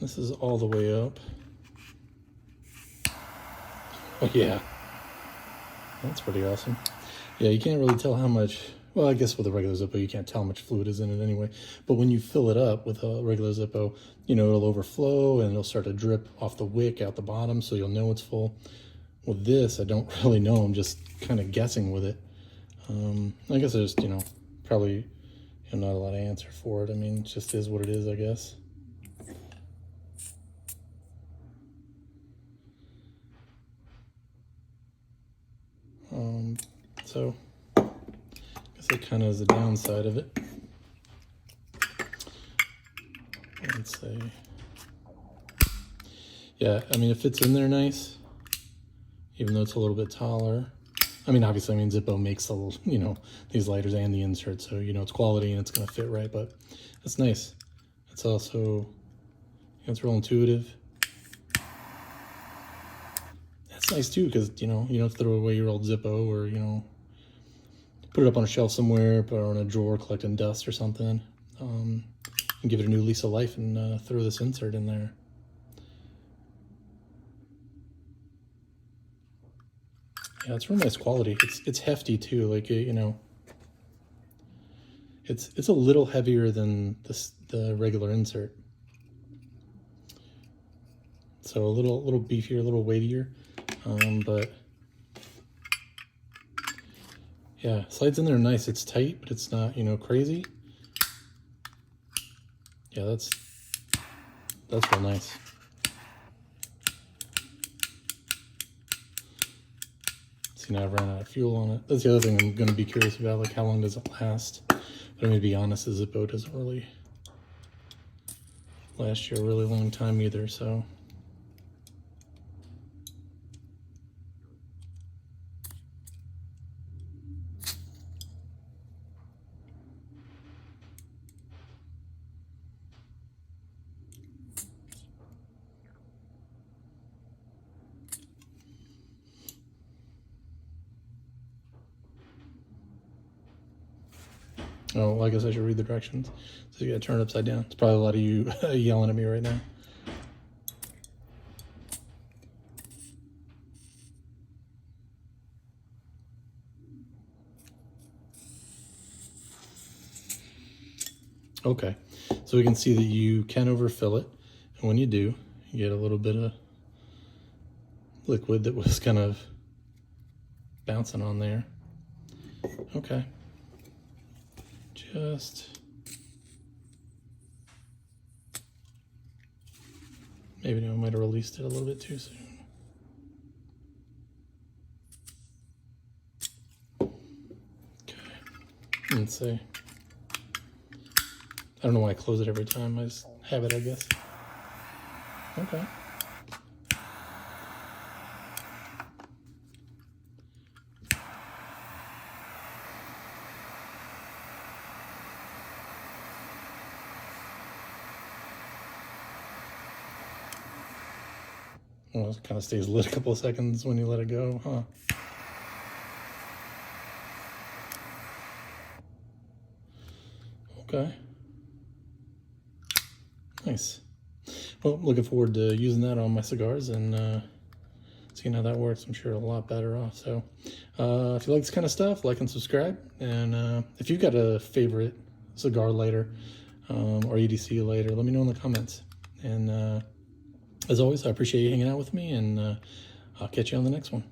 This is all the way up. Oh yeah, that's pretty awesome. Yeah, you can't really tell how much, well, I guess with a regular Zippo, you can't tell how much fluid is in it anyway. But when you fill it up with a regular Zippo, you know, it'll overflow and it'll start to drip off the wick out the bottom, so you'll know it's full. With this, I don't really know. I'm just kind of guessing with it. I guess there's, you know, probably not a lot of answer for it. I mean, it just is what it is, I guess. So I guess that kind of is the downside of it. Let's say, yeah, I mean, it fits in there nice, even though it's a little bit taller. I mean, obviously, Zippo makes the little, you know, these lighters and the insert, so you know it's quality and it's gonna fit right. But it's nice. It's also, you know, it's real intuitive. That's nice too, because you know you don't throw away your old Zippo, or you know, put it up on a shelf somewhere, put it in a drawer collecting dust or something. And give it a new lease of life and throw this insert in there. Yeah, it's real nice quality. It's hefty too. Like, you know, it's a little heavier than the regular insert. So a little beefier, a little weightier. But yeah, slides in there nice. It's tight, but it's not, you know, crazy. Yeah, that's real nice. See, now I've run out of fuel on it. That's the other thing I'm going to be curious about, like how long does it last? But I mean, to be honest, the Zippo doesn't really last you a really long time either, so. Oh, well, I guess I should read the directions. So you gotta turn it upside down. It's probably a lot of you yelling at me right now. Okay, so we can see that you can overfill it. And when you do, you get a little bit of liquid that was kind of bouncing on there. Okay. Just maybe I might have released it a little bit too soon. Okay, let's see. I don't know why I close it every time. I just have it, I guess. Okay. Well, it kind of stays lit a couple of seconds when you let it go, huh? Okay. Nice. Well, looking forward to using that on my cigars and seeing how that works. I'm sure a lot better off. So if you like this kind of stuff, like and subscribe. And if you've got a favorite cigar lighter or EDC lighter, let me know in the comments. And as always, I appreciate you hanging out with me, and I'll catch you on the next one.